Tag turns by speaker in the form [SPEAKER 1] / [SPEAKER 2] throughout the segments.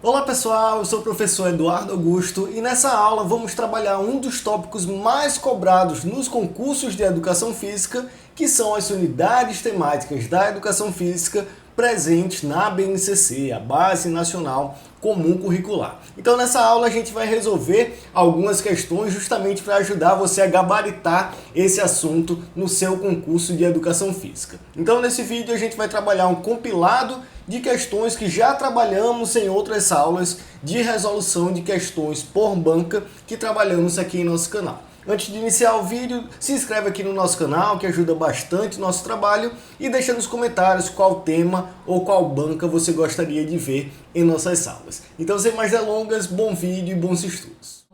[SPEAKER 1] Olá pessoal, eu sou o professor Eduardo Augusto e nessa aula vamos trabalhar um dos tópicos mais cobrados nos concursos de Educação Física, que são as unidades temáticas da Educação Física presentes na BNCC, a Base Nacional Comum Curricular. Então nessa aula a gente vai resolver algumas questões justamente para ajudar você a gabaritar esse assunto no seu concurso de Educação Física. Então nesse vídeo a gente vai trabalhar um compilado de questões que já trabalhamos em outras aulas de resolução de questões por banca que trabalhamos aqui em nosso canal. Antes de iniciar o vídeo, se inscreve aqui no nosso canal, que ajuda bastante o nosso trabalho, e deixa nos comentários qual tema ou qual banca você gostaria de ver em nossas aulas. Então, sem mais delongas, bom vídeo e bons estudos.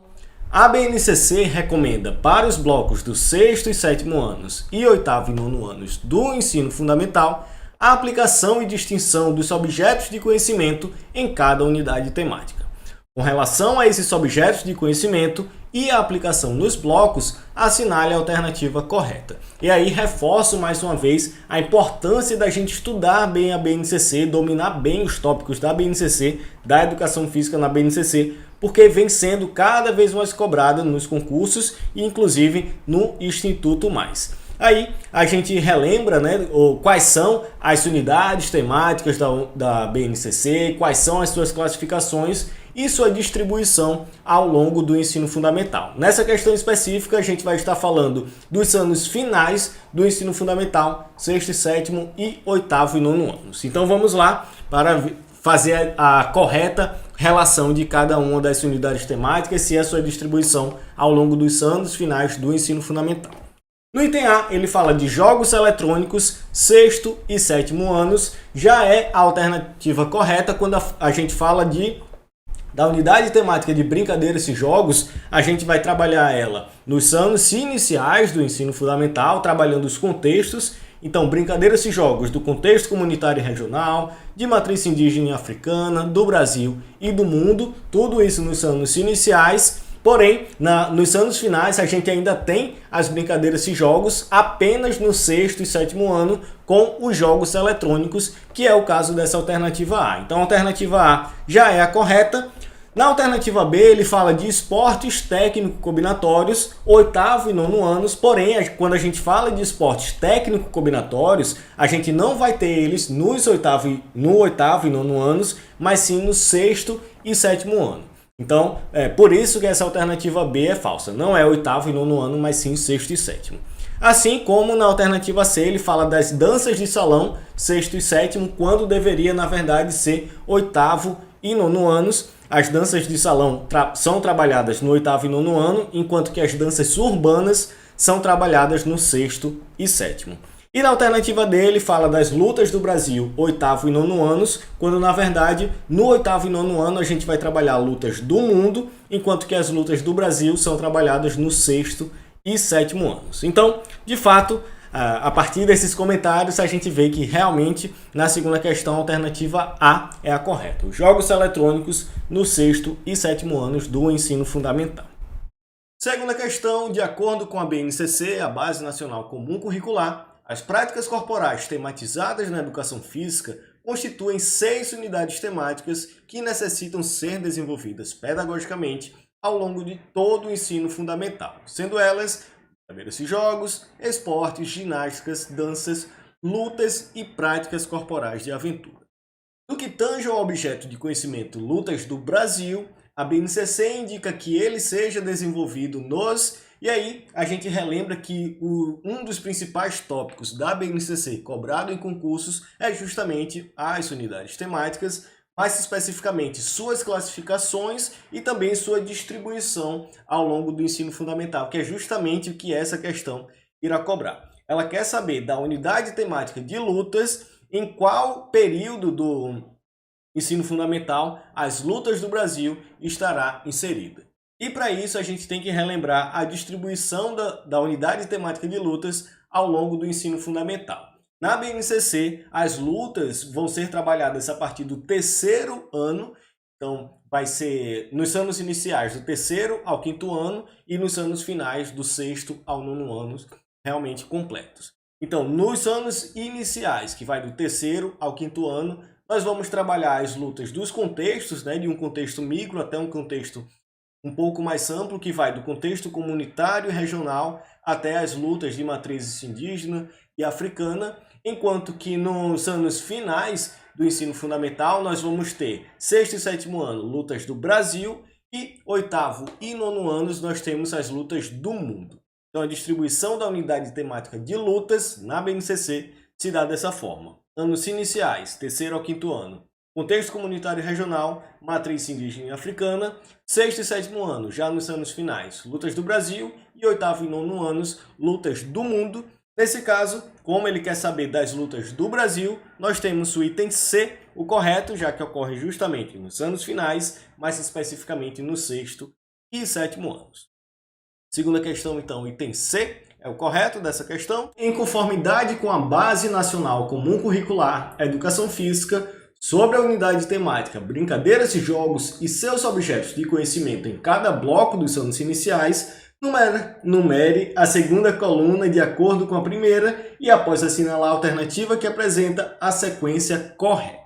[SPEAKER 1] A BNCC recomenda para os blocos do 6º e 7º anos e 8º e 9º anos do ensino fundamental a aplicação e distinção dos objetos de conhecimento em cada unidade temática. Com relação a esses objetos de conhecimento e a aplicação nos blocos, assinale a alternativa correta. E aí reforço mais uma vez a importância da gente estudar bem a BNCC, dominar bem os tópicos da BNCC, da Educação Física na BNCC, porque vem sendo cada vez mais cobrada nos concursos e inclusive no Instituto Mais. Aí a gente relembra, quais são as unidades temáticas da BNCC, quais são as suas classificações e sua distribuição ao longo do ensino fundamental. Nessa questão específica, a gente vai estar falando dos anos finais do ensino fundamental, 6º, 7º e 8º e 9º anos. Então vamos lá para fazer a correta relação de cada uma das unidades temáticas e a sua distribuição ao longo dos anos finais do ensino fundamental. No item A, ele fala de jogos eletrônicos, 6º e 7º anos, já é a alternativa correta quando a gente fala da unidade temática de brincadeiras e jogos, a gente vai trabalhar ela nos anos iniciais do ensino fundamental, trabalhando os contextos. Então, brincadeiras e jogos do contexto comunitário e regional, de matriz indígena e africana, do Brasil e do mundo, tudo isso nos anos iniciais. Porém, nos anos finais, a gente ainda tem as brincadeiras e jogos apenas no 6º e 7º ano com os jogos eletrônicos, que é o caso dessa alternativa A. Então, a alternativa A já é a correta. Na alternativa B, ele fala de esportes técnico-combinatórios, 8º e 9º anos, porém, quando a gente fala de esportes técnico-combinatórios, a gente não vai ter eles no 8º e 9º anos, mas sim no 6º e 7º ano. Então, é por isso que essa alternativa B é falsa. Não é 8º e 9º ano, mas sim 6º e 7º. Assim como na alternativa C, ele fala das danças de salão, 6º e 7º, quando deveria, na verdade, ser 8º e 9º anos. As danças de salão são trabalhadas no 8º e 9º ano, enquanto que as danças urbanas são trabalhadas no 6º e 7º. E na alternativa dele fala das lutas do Brasil, 8º e 9º anos, quando na verdade no 8º e 9º ano a gente vai trabalhar lutas do mundo, enquanto que as lutas do Brasil são trabalhadas no 6º e 7º anos. Então, de fato, a partir desses comentários a gente vê que realmente na segunda questão a alternativa A é a correta. Os jogos eletrônicos no 6º e 7º anos do ensino fundamental. Segunda questão, de acordo com a BNCC, a Base Nacional Comum Curricular, as práticas corporais tematizadas na educação física constituem 6 unidades temáticas que necessitam ser desenvolvidas pedagogicamente ao longo de todo o ensino fundamental, sendo elas brincadeiras e jogos, esportes, ginásticas, danças, lutas e práticas corporais de aventura. No que tange ao objeto de conhecimento Lutas do Brasil, a BNCC indica que ele seja desenvolvido nos... E aí, a gente relembra que um dos principais tópicos da BNCC cobrado em concursos é justamente as unidades temáticas, mais especificamente suas classificações e também sua distribuição ao longo do ensino fundamental, que é justamente o que essa questão irá cobrar. Ela quer saber da unidade temática de lutas, em qual período do ensino fundamental as lutas do Brasil estará inserida. E para isso a gente tem que relembrar a distribuição da unidade temática de lutas ao longo do ensino fundamental. Na BNCC, as lutas vão ser trabalhadas a partir do 3º ano, então vai ser nos anos iniciais do 3º ao 5º ano e nos anos finais do 6º ao 9º ano realmente completos. Então, nos anos iniciais, que vai do 3º ao 5º ano, nós vamos trabalhar as lutas dos contextos, né, de um contexto micro até um contexto um pouco mais amplo, que vai do contexto comunitário e regional até as lutas de matrizes indígena e africana, enquanto que nos anos finais do ensino fundamental nós vamos ter sexto e sétimo ano, lutas do Brasil, e oitavo e nono anos nós temos as lutas do mundo. Então a distribuição da unidade temática de lutas na BNCC se dá dessa forma. Anos iniciais, terceiro ao quinto ano, contexto comunitário e regional, matriz indígena e africana. Sexto e sétimo ano, já nos anos finais, lutas do Brasil. E oitavo e nono anos, lutas do mundo. Nesse caso, como ele quer saber das lutas do Brasil, nós temos o item C, o correto, já que ocorre justamente nos anos finais, mais especificamente no sexto e sétimo anos. Segunda questão, então, item C é o correto dessa questão. Em conformidade com a Base Nacional Comum Curricular Educação Física, sobre a unidade temática Brincadeiras e Jogos e seus objetos de conhecimento em cada bloco dos anos iniciais, numere a segunda coluna de acordo com a primeira e após assinalar a alternativa que apresenta a sequência correta.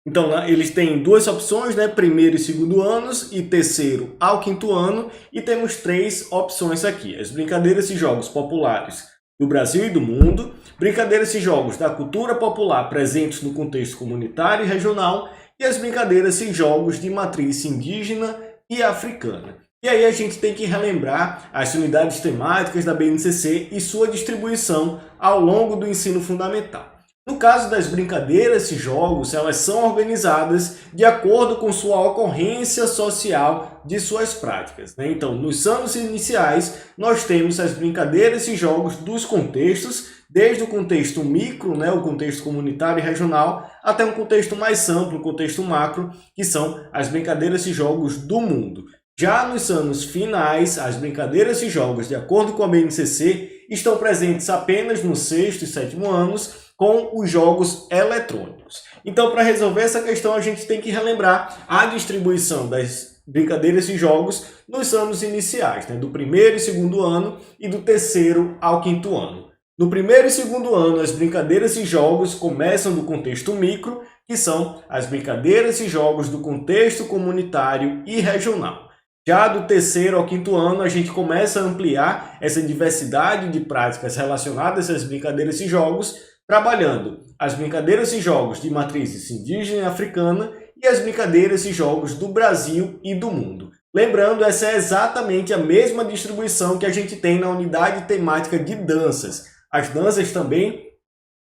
[SPEAKER 1] Então, eles têm duas opções, né? Primeiro e segundo anos e terceiro ao quinto ano, e temos três opções aqui: as brincadeiras e jogos populares do Brasil e do mundo, brincadeiras e jogos da cultura popular presentes no contexto comunitário e regional, e as brincadeiras e jogos de matriz indígena e africana. E aí a gente tem que relembrar as unidades temáticas da BNCC e sua distribuição ao longo do ensino fundamental. No caso das brincadeiras e jogos, elas são organizadas de acordo com sua ocorrência social de suas práticas, né? Então, nos anos iniciais, nós temos as brincadeiras e jogos dos contextos, desde o contexto micro, né, o contexto comunitário e regional, até um contexto mais amplo, o contexto macro, que são as brincadeiras e jogos do mundo. Já nos anos finais, as brincadeiras e jogos, de acordo com a BNCC, estão presentes apenas no sexto e sétimo anos, com os jogos eletrônicos. Então, para resolver essa questão, a gente tem que relembrar a distribuição das brincadeiras e jogos nos anos iniciais, né? Do primeiro e segundo ano e do terceiro ao quinto ano. No primeiro e segundo ano, as brincadeiras e jogos começam do contexto micro, que são as brincadeiras e jogos do contexto comunitário e regional. Já do terceiro ao quinto ano, a gente começa a ampliar essa diversidade de práticas relacionadas às brincadeiras e jogos, trabalhando as brincadeiras e jogos de matrizes indígena e africana e as brincadeiras e jogos do Brasil e do mundo. Lembrando, essa é exatamente a mesma distribuição que a gente tem na unidade temática de danças. As danças também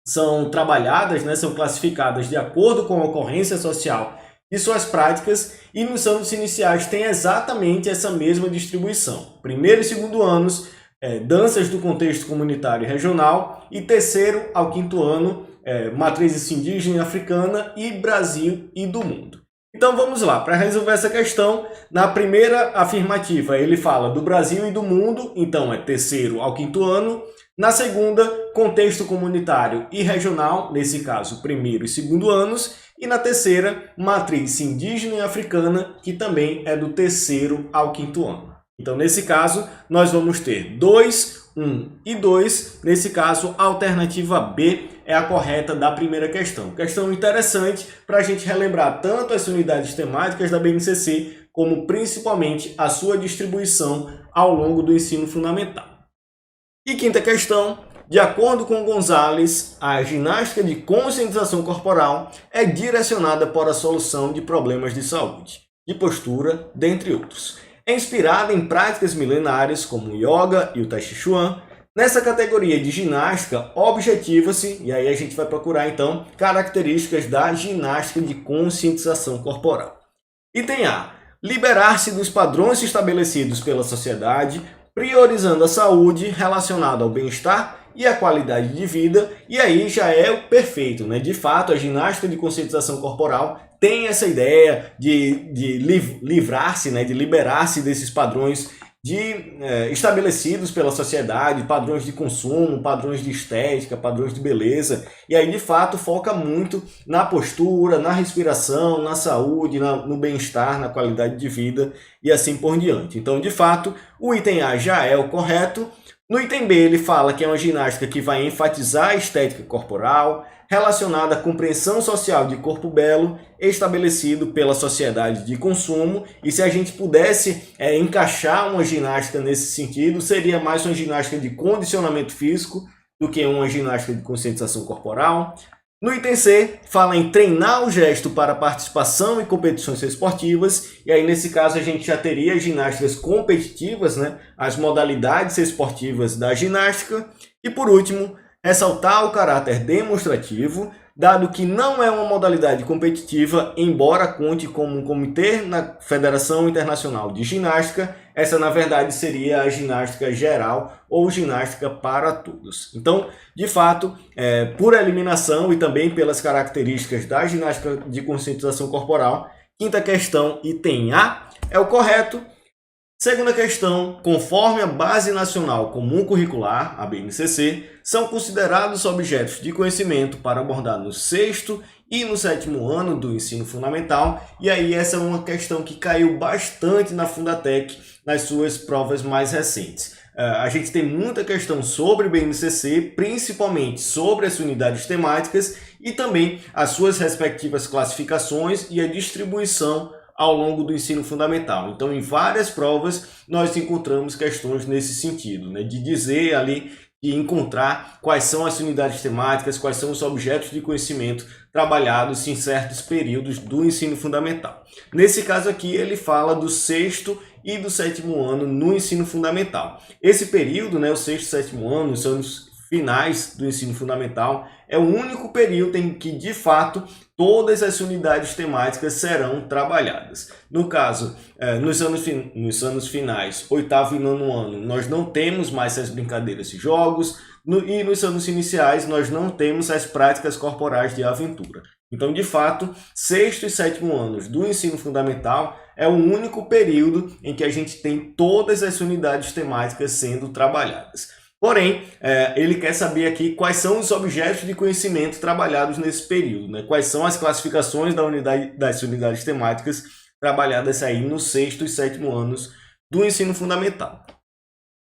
[SPEAKER 1] são trabalhadas, né, são classificadas de acordo com a ocorrência social de suas práticas, e nos anos iniciais tem exatamente essa mesma distribuição. Primeiro e segundo anos, danças do contexto comunitário e regional, e terceiro ao quinto ano, matrizes indígena e africana e Brasil e do mundo. Então vamos lá, para resolver essa questão, na primeira afirmativa ele fala do Brasil e do mundo, então é terceiro ao quinto ano. Na segunda, contexto comunitário e regional, nesse caso primeiro e segundo anos. E na terceira, matriz indígena e africana, que também é do terceiro ao quinto ano. Então, nesse caso, nós vamos ter 2, 1 e 2. Nesse caso, a alternativa B é a correta da primeira questão. Questão interessante para a gente relembrar tanto as unidades temáticas da BNCC, como principalmente a sua distribuição ao longo do ensino fundamental. E quinta questão. De acordo com Gonzalez, a ginástica de conscientização corporal é direcionada para a solução de problemas de saúde, de postura, dentre outros. É inspirada em práticas milenares como o yoga e o tai chi chuan. Nessa categoria de ginástica, objetiva-se, e aí a gente vai procurar então, características da ginástica de conscientização corporal. Item A. Liberar-se dos padrões estabelecidos pela sociedade, priorizando a saúde relacionada ao bem-estar e a qualidade de vida, e aí já é o perfeito, né? De fato, a ginástica de conscientização corporal tem essa ideia de livrar-se, né? De liberar-se desses padrões estabelecidos pela sociedade, padrões de consumo, padrões de estética, padrões de beleza, e aí de fato foca muito na postura, na respiração, na saúde, no bem-estar, na qualidade de vida e assim por diante. Então, de fato, o item A já é o correto. No item B, ele fala que é uma ginástica que vai enfatizar a estética corporal, relacionada à compreensão social de corpo belo estabelecido pela sociedade de consumo. E se a gente pudesse encaixar uma ginástica nesse sentido, seria mais uma ginástica de condicionamento físico do que uma ginástica de conscientização corporal. No item C, fala em treinar o gesto para participação em competições esportivas, e aí nesse caso a gente já teria ginásticas competitivas, né? As modalidades esportivas da ginástica. E por último, ressaltar o caráter demonstrativo, dado que não é uma modalidade competitiva, embora conte como um comitê na Federação Internacional de Ginástica. Essa, na verdade, seria a ginástica geral ou ginástica para todos. Então, de fato, por eliminação e também pelas características da ginástica de conscientização corporal, quinta questão, item A, é o correto. Segunda questão, conforme a Base Nacional Comum Curricular, a BNCC, são considerados objetos de conhecimento para abordar no 6º e no 7º ano do ensino fundamental. E aí essa é uma questão que caiu bastante na Fundatec nas suas provas mais recentes. A gente tem muita questão sobre BNCC, principalmente sobre as unidades temáticas e também as suas respectivas classificações e a distribuição ao longo do ensino fundamental. Então, em várias provas, nós encontramos questões nesse sentido, né? De dizer ali, de encontrar quais são as unidades temáticas, quais são os objetos de conhecimento trabalhados em certos períodos do ensino fundamental. Nesse caso aqui, ele fala do 6º e do 7º ano no ensino fundamental. Esse período, né, o 6º e 7º ano, os anos finais do ensino fundamental, é o único período em que, de fato, todas as unidades temáticas serão trabalhadas. No caso, nos anos finais, 8º e 9º ano, nós não temos mais as brincadeiras e jogos, e nos anos iniciais nós não temos as práticas corporais de aventura. Então, de fato, 6º e 7º anos do ensino fundamental é o único período em que a gente tem todas as unidades temáticas sendo trabalhadas. Porém, ele quer saber aqui quais são os objetos de conhecimento trabalhados nesse período, né? Quais são as classificações das unidades temáticas trabalhadas aí nos 6º e 7º anos do ensino fundamental.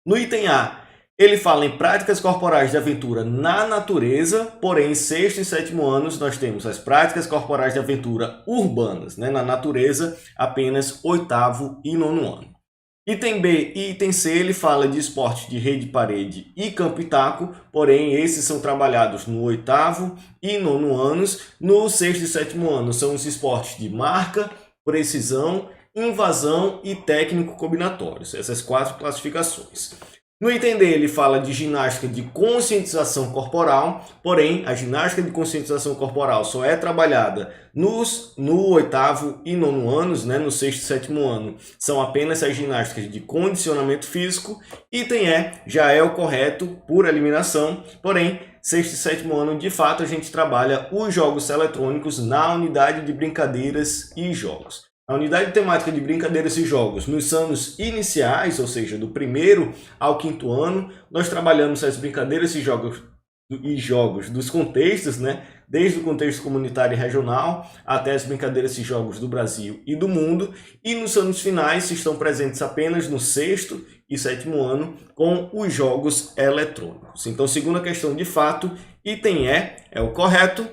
[SPEAKER 1] No item A, ele fala em práticas corporais de aventura na natureza, porém, em 6º e 7º anos nós temos as práticas corporais de aventura urbanas, né? Na natureza, apenas 8º e 9º ano. Item B e item C, ele fala de esportes de rede, parede e campo e taco, porém esses são trabalhados no 8º e 9º anos. No 6º e 7º ano são os esportes de marca, precisão, invasão e técnico combinatórios, essas 4 classificações. No item D, ele fala de ginástica de conscientização corporal, porém a ginástica de conscientização corporal só é trabalhada no 8º e 9º anos, né? No 6º e 7º ano são apenas as ginásticas de condicionamento físico. Item E já é o correto por eliminação, porém 6º e 7º ano de fato a gente trabalha os jogos eletrônicos na unidade de brincadeiras e jogos. A unidade temática de brincadeiras e jogos nos anos iniciais, ou seja, do 1º ao 5º ano, nós trabalhamos as brincadeiras e jogos dos contextos, né? Desde o contexto comunitário e regional até as brincadeiras e jogos do Brasil e do mundo. E nos anos finais estão presentes apenas no 6º e 7º ano com os jogos eletrônicos. Então, segunda questão de fato, item E é o correto.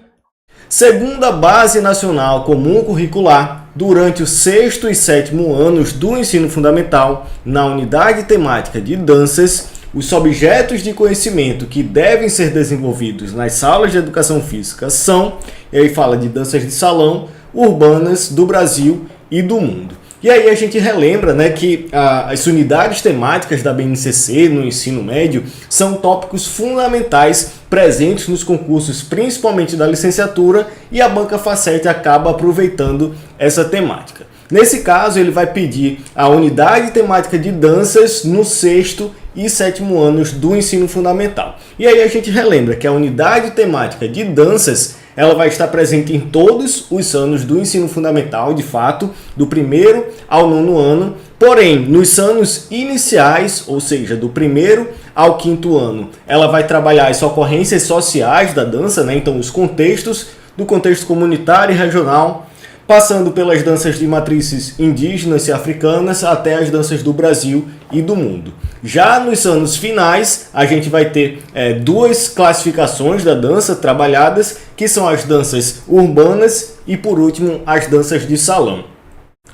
[SPEAKER 1] Segundo a Base Nacional Comum Curricular, durante os 6º e 7º anos do ensino fundamental, na unidade temática de danças, os objetos de conhecimento que devem ser desenvolvidos nas salas de educação física são, ele fala de danças de salão, urbanas do Brasil e do mundo. E aí a gente relembra, né, que as unidades temáticas da BNCC no ensino médio são tópicos fundamentais presentes nos concursos, principalmente da licenciatura, e a banca Facete acaba aproveitando essa temática. Nesse caso, ele vai pedir a unidade temática de danças no 6º e 7º anos do ensino fundamental. E aí a gente relembra que a unidade temática de danças ela vai estar presente em todos os anos do ensino fundamental, de fato, do 1º ao 9º ano. Porém, nos anos iniciais, ou seja, do 1º ao 5º ano, ela vai trabalhar as ocorrências sociais da dança, né? Então, os contextos do contexto comunitário e regional. passando pelas danças de matrizes indígenas e africanas até as danças do Brasil e do mundo. Já nos anos finais, a gente vai ter duas classificações da dança trabalhadas, que são as danças urbanas e, por último, as danças de salão.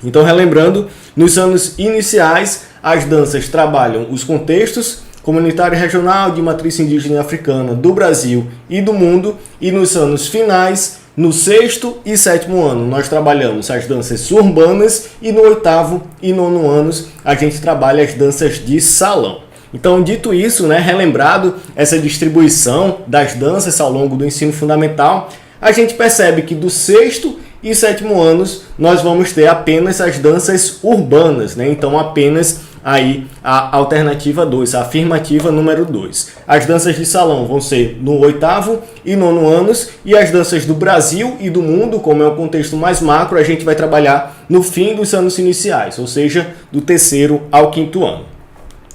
[SPEAKER 1] Então, relembrando, nos anos iniciais, as danças trabalham os contextos comunitário e regional, de matriz indígena e africana do Brasil e do mundo, e nos anos finais, no 6º e 7º ano, nós trabalhamos as danças urbanas, e no 8º e 9º anos, a gente trabalha as danças de salão. Então, dito isso, relembrado essa distribuição das danças ao longo do ensino fundamental, a gente percebe que do 6º e 7º anos, nós vamos ter apenas as danças urbanas, então apenas aí a alternativa 2, a afirmativa número 2. As danças de salão vão ser no 8º e 9º anos, e as danças do Brasil e do mundo, como é um contexto mais macro, a gente vai trabalhar no fim dos anos iniciais, ou seja, do 3º ao 5º ano.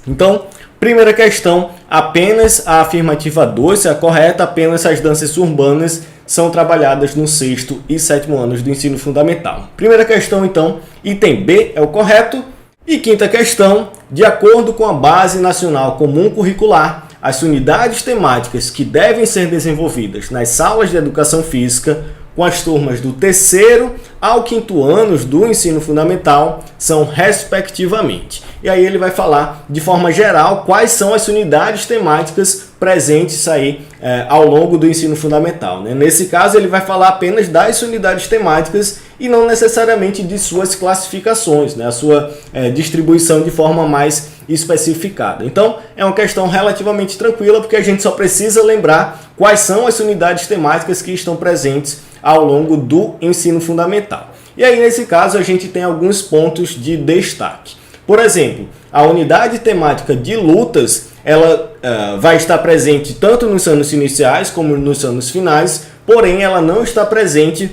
[SPEAKER 1] Então, primeira questão, apenas a afirmativa 2 é a correta, apenas as danças urbanas são trabalhadas no 6º e 7º anos do ensino fundamental. Primeira questão, então, item B é o correto. E quinta questão, de acordo com a Base Nacional Comum Curricular, as unidades temáticas que devem ser desenvolvidas nas salas de educação física com as turmas do 3º ao 5º anos do ensino fundamental são respectivamente. E aí ele vai falar de forma geral quais são as unidades temáticas presentes aí ao longo do ensino fundamental. Nesse caso ele vai falar apenas das unidades temáticas e não necessariamente de suas classificações, a sua distribuição de forma mais especificada. Então é uma questão relativamente tranquila, porque a gente só precisa lembrar quais são as unidades temáticas que estão presentes ao longo do ensino fundamental. E aí, nesse caso, a gente tem alguns pontos de destaque. Por exemplo, a unidade temática de lutas, ela vai estar presente tanto nos anos iniciais como nos anos finais, porém ela não está presente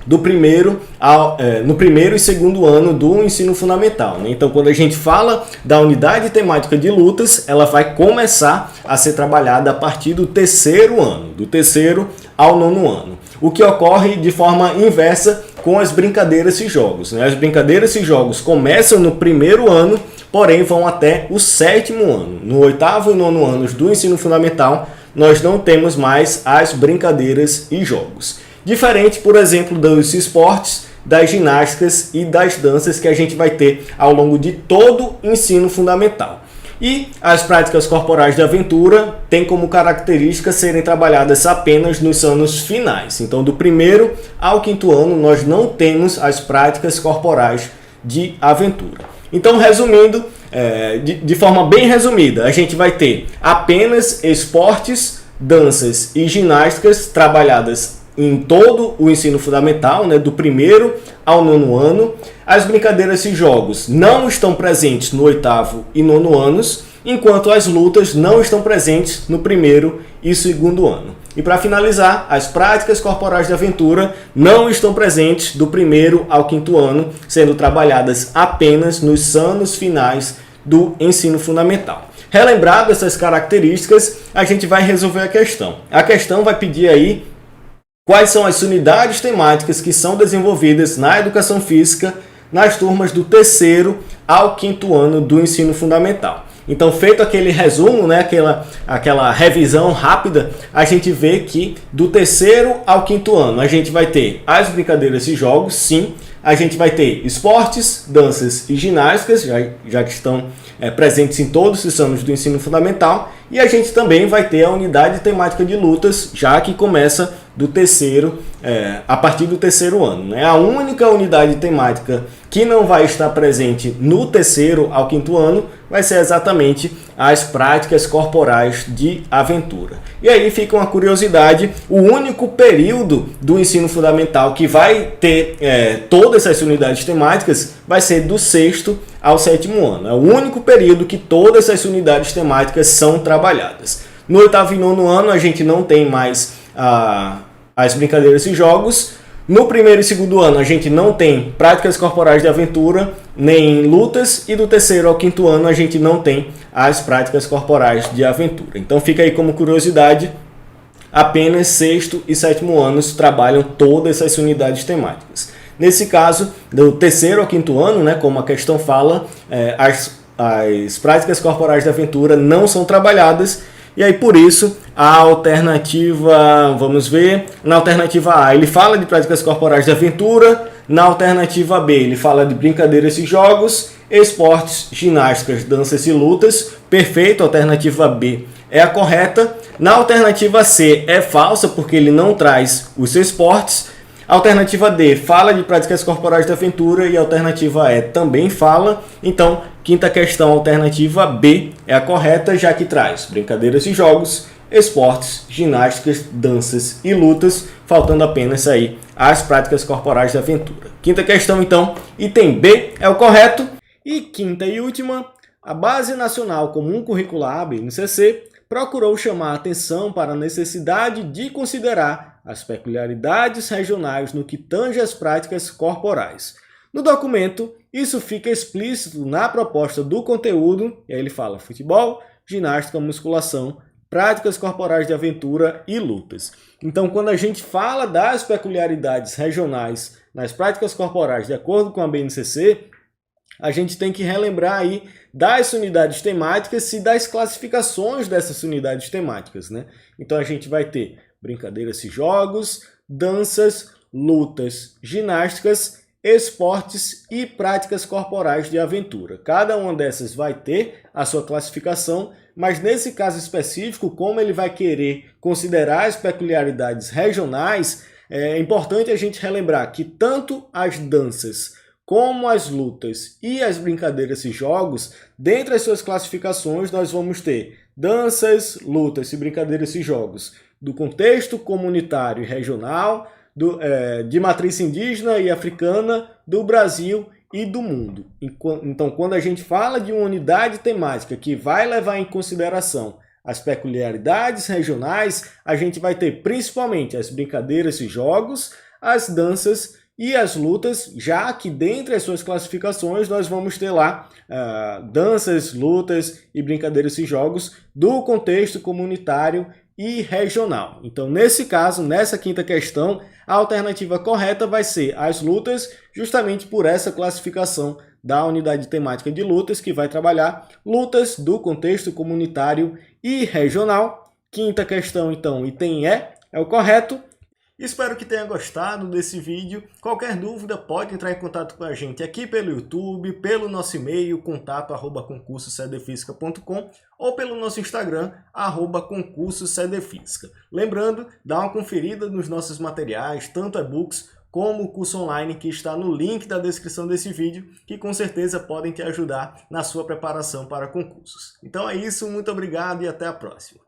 [SPEAKER 1] no primeiro e segundo ano do ensino fundamental. Então, quando a gente fala da unidade temática de lutas, ela vai começar a ser trabalhada a partir do 3º ano, do 3º ao 9º ano. O que ocorre de forma inversa com as brincadeiras e jogos. As brincadeiras e jogos começam no 1º ano, porém vão até o 7º ano. No 8º e 9º anos do ensino fundamental, nós não temos mais as brincadeiras e jogos. Diferente, por exemplo, dos esportes, das ginásticas e das danças que a gente vai ter ao longo de todo o ensino fundamental. E as práticas corporais de aventura têm como característica serem trabalhadas apenas nos anos finais. Então, do 1º ao 5º ano, nós não temos as práticas corporais de aventura. Então, resumindo, de forma bem resumida, a gente vai ter apenas esportes, danças e ginásticas trabalhadas em todo o ensino fundamental, do 1º ao 9º ano. As brincadeiras e jogos não estão presentes no 8º e 9º anos, enquanto as lutas não estão presentes no 1º e 2º ano. E para finalizar, as práticas corporais de aventura não estão presentes do 1º ao 5º ano, sendo trabalhadas apenas nos anos finais do ensino fundamental. Relembrado essas características, a gente vai resolver a questão. A questão vai pedir aí quais são as unidades temáticas que são desenvolvidas na educação física nas turmas do 3º ao 5º ano do ensino fundamental. Então, feito aquele resumo, aquela revisão rápida, a gente vê que do 3º ao 5º ano a gente vai ter as brincadeiras e jogos, sim. A gente vai ter esportes, danças e ginásticas, já que estão presentes em todos os anos do ensino fundamental. E a gente também vai ter a unidade temática de lutas, já que começa do 3º, a partir do 3º ano. A única unidade temática que não vai estar presente no 3º ao 5º ano vai ser exatamente as práticas corporais de aventura. E aí fica uma curiosidade, o único período do ensino fundamental que vai ter todas essas unidades temáticas vai ser do 6º ao 7º ano. É o único período que todas as unidades temáticas são trabalhadas. No 8º e 9º ano a gente não tem mais as brincadeiras e jogos. No 1º e 2º ano a gente não tem práticas corporais de aventura, nem lutas, e do 3º ao 5º ano a gente não tem as práticas corporais de aventura. Então fica aí como curiosidade, apenas 6º e 7º anos trabalham todas essas unidades temáticas. Nesse caso, do terceiro ao quinto ano, né, como a questão fala, as práticas corporais de aventura não são trabalhadas, e aí por isso a alternativa, vamos ver, na alternativa A ele fala de práticas corporais de aventura, na alternativa B ele fala de brincadeiras e jogos, esportes, ginásticas, danças e lutas. Perfeito, a alternativa B é a correta. Na alternativa C é falsa porque ele não traz os esportes. A alternativa D fala de práticas corporais de aventura e a alternativa E também fala. Então, quinta questão, alternativa B é a correta, já que traz brincadeiras e jogos, esportes, ginásticas, danças e lutas, faltando apenas aí as práticas corporais de aventura. Quinta questão, então, item B é o correto. E quinta e última, a Base Nacional Comum Curricular, a BNCC, procurou chamar a atenção para a necessidade de considerar as peculiaridades regionais no que tange às práticas corporais. No documento, isso fica explícito na proposta do conteúdo, e aí ele fala futebol, ginástica, musculação, práticas corporais de aventura e lutas. Então, quando a gente fala das peculiaridades regionais nas práticas corporais de acordo com a BNCC, a gente tem que relembrar aí das unidades temáticas e das classificações dessas unidades temáticas, né? Então a gente vai ter brincadeiras e jogos, danças, lutas, ginásticas, esportes e práticas corporais de aventura. Cada uma dessas vai ter a sua classificação, mas nesse caso específico, como ele vai querer considerar as peculiaridades regionais, é importante a gente relembrar que tanto as danças como as lutas e as brincadeiras e jogos, dentre as suas classificações nós vamos ter danças, lutas e brincadeiras e jogos do contexto comunitário e regional, de matriz indígena e africana, do Brasil e do mundo. Então, quando a gente fala de uma unidade temática que vai levar em consideração as peculiaridades regionais, a gente vai ter principalmente as brincadeiras e jogos, as danças e as lutas, já que dentre as suas classificações nós vamos ter lá danças, lutas e brincadeiras e jogos do contexto comunitário e regional. Então, nesse caso, nessa quinta questão, a alternativa correta vai ser as lutas, justamente por essa classificação da unidade temática de lutas, que vai trabalhar lutas do contexto comunitário e regional. Quinta questão, então, item E é o correto. Espero que tenha gostado desse vídeo. Qualquer dúvida pode entrar em contato com a gente aqui pelo YouTube, pelo nosso e-mail contato@concursocdfísica.com ou pelo nosso Instagram @concursocdfísica. Lembrando, dá uma conferida nos nossos materiais, tanto e-books como o curso online que está no link da descrição desse vídeo, que com certeza podem te ajudar na sua preparação para concursos. Então é isso, muito obrigado e até a próxima.